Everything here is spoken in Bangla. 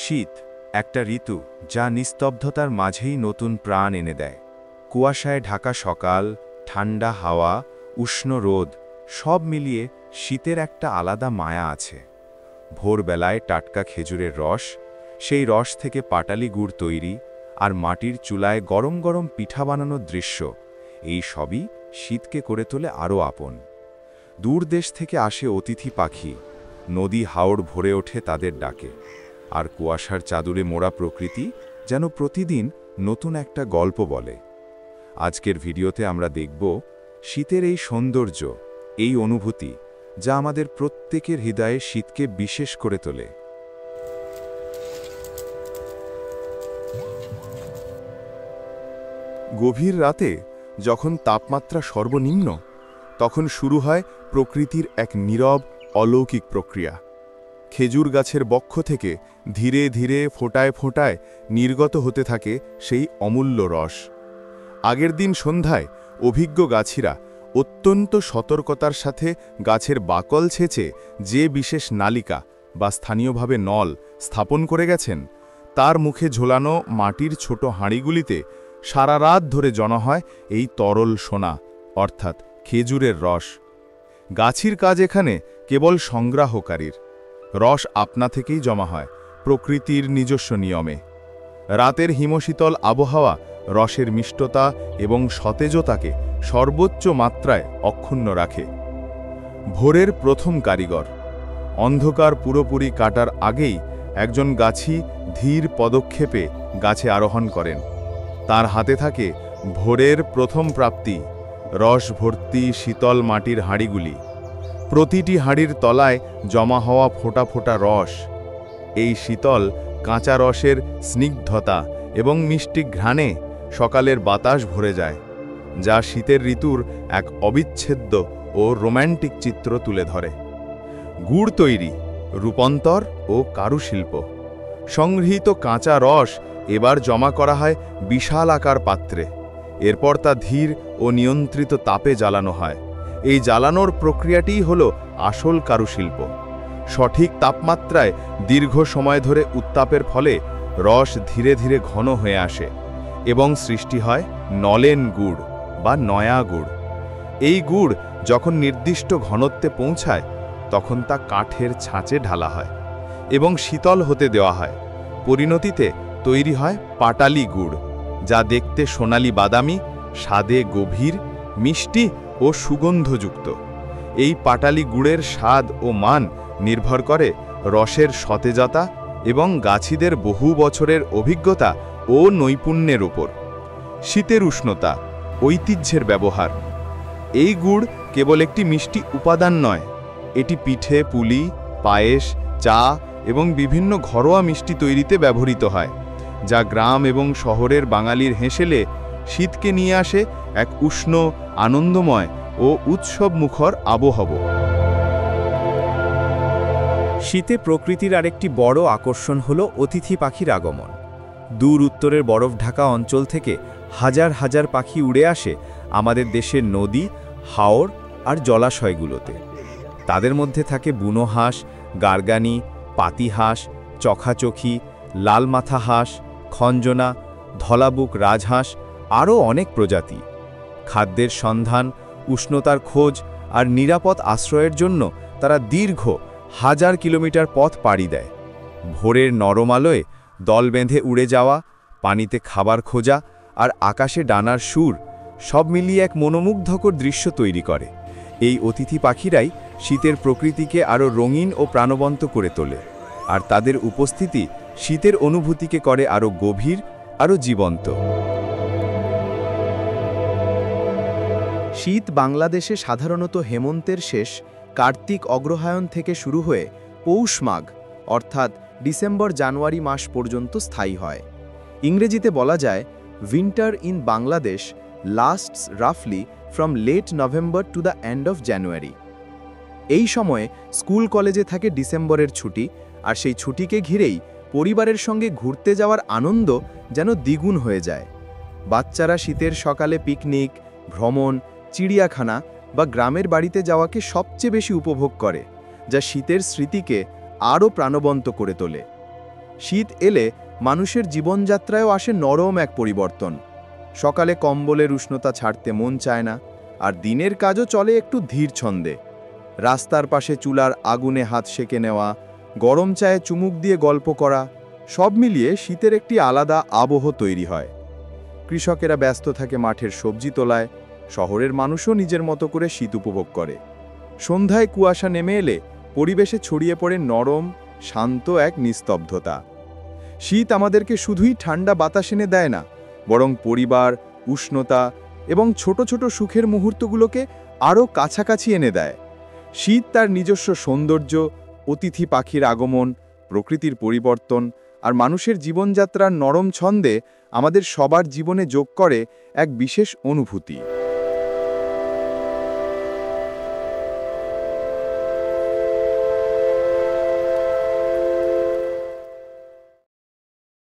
শীত একটা ঋতু যা নিস্তব্ধতার মাঝেই নতুন প্রাণ এনে দেয়। কুয়াশায় ঢাকা সকাল, ঠান্ডা হাওয়া, উষ্ণ রোদ সব মিলিয়ে শীতের একটা আলাদা মায়া আছে। ভোরবেলায় টাটকা খেজুরের রস, সেই রস থেকে পাটালি গুড় তৈরি, আর মাটির চুলায় গরম গরম পিঠা বানানোর দৃশ্য, এই সবই শীতকে করে তোলে আরও আপন। দূর দেশ থেকে আসে অতিথি পাখি, নদী হাওড় ভরে ওঠে তাদের ডাকে, আর কুয়াশার চাদরে মোড়া প্রকৃতি যেন প্রতিদিন নতুন একটা গল্প বলে। আজকের ভিডিওতে আমরা দেখব শীতের এই সৌন্দর্য, এই অনুভূতি যা আমাদের প্রত্যেকের হৃদয়ে শীতকে বিশেষ করে তোলে। গভীর রাতে যখন তাপমাত্রা সর্বনিম্ন, তখন শুরু হয় প্রকৃতির এক নীরব অলৌকিক প্রক্রিয়া। খেজুর গাছের বক্ষ থেকে ধীরে ধীরে ফোঁটায় ফোঁটায় নির্গত হতে থাকে সেই অমূল্য রস। আগের দিন সন্ধ্যায় অভিজ্ঞ গাছিরা অত্যন্ত সতর্কতার সাথে গাছের বাকল ছেঁচে যে বিশেষ নালিকা বা স্থানীয়ভাবে নল স্থাপন করে গেছেন, তার মুখে ঝোলানো মাটির ছোট হাঁড়িগুলিতে সারা রাত ধরে জমা হয় এই তরল সোনা, অর্থাৎ খেজুরের রস। গাছির কাজ এখানে কেবল সংগ্রাহকারীর। রস আপনা থেকেই জমা হয় প্রকৃতির নিজস্ব নিয়মে। রাতের হিমশীতল আবহাওয়া রসের মিষ্টতা এবং সতেজতাকে সর্বোচ্চ মাত্রায় অক্ষুণ্ণ রাখে। ভোরের প্রথম কারিগর। অন্ধকার পুরোপুরি কাটার আগেই একজন গাছি ধীর পদক্ষেপে গাছে আরোহণ করেন। তার হাতে থাকে ভোরের প্রথম প্রাপ্তি, রস ভর্তি শীতল মাটির হাঁড়িগুলি। প্রতিটি হাঁড়ির তলায় জমা হওয়া ফোঁটা ফোঁটা রস। এই শীতল কাঁচা রসের স্নিগ্ধতা এবং মিষ্টি ঘ্রাণে সকালের বাতাস ভরে যায়, যা শীতের ঋতুর এক অবিচ্ছেদ্য ও রোম্যান্টিক চিত্র তুলে ধরে। গুড় তৈরি, রূপান্তর ও কারুশিল্প। সংগৃহীত কাঁচা রস এবার জমা করা হয় বিশাল আকার পাত্রে। এরপর তা ধীর ও নিয়ন্ত্রিত তাপে জ্বালানো হয়। এই জ্বালানোর প্রক্রিয়াটিই হল আসল কারুশিল্প। সঠিক তাপমাত্রায় দীর্ঘ সময় ধরে উত্তাপের ফলে রস ধীরে ধীরে ঘন হয়ে আসে এবং সৃষ্টি হয় নলেন গুড় বা নয়া গুড়। এই গুড় যখন নির্দিষ্ট ঘনত্বে পৌঁছায়, তখন তা কাঠের ছাঁচে ঢালা হয় এবং শীতল হতে দেওয়া হয়। পরিণতিতে তৈরি হয় পাটালি গুড়, যা দেখতে সোনালি বাদামি, স্বাদে গভীর, মিষ্টি ও সুগন্ধযুক্ত। এই পাটালি গুড়ের স্বাদ ও মান নির্ভর করে রসের সতেজতা এবং গাছিদের বহু বছরের অভিজ্ঞতা ও নৈপুণ্যের উপর। শীতের উষ্ণতা, ঐতিহ্যের ব্যবহার। এই গুড় কেবল একটি মিষ্টি উপাদান নয়, এটি পিঠে, পুলি, পায়েস, চা এবং বিভিন্ন ঘরোয়া মিষ্টি তৈরিতে ব্যবহৃত হয়, যা গ্রাম এবং শহরের বাঙালির হেসেলে শীতকে নিয়ে আসে এক উষ্ণ, আনন্দময় ও উৎসবমুখর আবহাওয়া। শীতে প্রকৃতির আরেকটি বড় আকর্ষণ হল অতিথি পাখির আগমন। দূর উত্তরের বরফ ঢাকা অঞ্চল থেকে হাজার হাজার পাখি উড়ে আসে আমাদের দেশের নদী, হাওর আর জলাশয়গুলোতে। তাদের মধ্যে থাকে বুনো হাঁস, গার্গানি, পাতিহাঁস, চখাচখি, লাল মাথা হাঁস, খঞ্জনা, ধলাবুক রাজহাঁস, আরও অনেক প্রজাতি। খাদ্যের সন্ধান, উষ্ণতার খোঁজ আর নিরাপদ আশ্রয়ের জন্য তারা দীর্ঘ হাজার কিলোমিটার পথ পাড়ি দেয়। ভোরের নরম আলোয় দল বেঁধে উড়ে যাওয়া, পানিতে খাবার খোঁজা আর আকাশে ডানার সুর সব মিলিয়ে এক মনোমুগ্ধকর দৃশ্য তৈরি করে। এই অতিথি পাখিরাই শীতের প্রকৃতিকে আরও রঙিন ও প্রাণবন্ত করে তোলে, আর তাদের উপস্থিতি শীতের অনুভূতিকে করে আরও গভীর, আরও জীবন্ত। শীত বাংলাদেশে সাধারণত হেমন্তের শেষ কার্তিক অগ্রহায়ণ থেকে শুরু হয়ে পৌষ মাঘ অর্থাৎ ডিসেম্বর-জানুয়ারি মাস পর্যন্ত স্থায়ী হয়। ইংরেজিতে বলা যায়, উইন্টার ইন বাংলাদেশ লাস্টস রাফলি from late November to the end of January. এই সময়ে স্কুল কলেজে থাকে ডিসেম্বরের ছুটি, আর সেই ছুটিকে ঘিরেই পরিবারের সঙ্গে ঘুরতে যাওয়ার আনন্দ যেন দ্বিগুণ হয়ে যায়। বাচ্চারা শীতের সকালে পিকনিক, ভ্রমণ, চিড়িয়াখানা বা গ্রামের বাড়িতে যাওয়াকে সবচেয়ে বেশি উপভোগ করে, যা শীতের স্মৃতিকে আরও প্রাণবন্ত করে তোলে। শীত এলে মানুষের জীবনযাত্রায়ও আসে নরম এক পরিবর্তন। সকালে কম্বলের উষ্ণতা ছাড়তে মন চায় না, আর দিনের কাজও চলে একটু ধীর ছন্দে। রাস্তার পাশে চুলার আগুনে হাত সেঁকে নেওয়া, গরম চায়ে চুমুক দিয়ে গল্প করা, সব মিলিয়ে শীতের একটি আলাদা আবহ তৈরি হয়। কৃষকেরা ব্যস্ত থাকে মাঠের সবজি তোলায়, শহরের মানুষও নিজের মতো করে শীত উপভোগ করে। সন্ধ্যায় কুয়াশা নেমে এলে পরিবেশে ছড়িয়ে পড়ে নরম, শান্ত এক নিস্তব্ধতা। শীত আমাদেরকে শুধুই ঠান্ডা বাতাস এনে দেয় না, বরং পরিবার, উষ্ণতা এবং ছোট ছোট সুখের মুহূর্তগুলোকে আরও কাছাকাছি এনে দেয়। শীত তার নিজস্ব সৌন্দর্য, অতিথি পাখির আগমন, প্রকৃতির পরিবর্তন আর মানুষের জীবনযাত্রার নরম ছন্দে আমাদের সবার জীবনে যোগ করে এক বিশেষ অনুভূতি।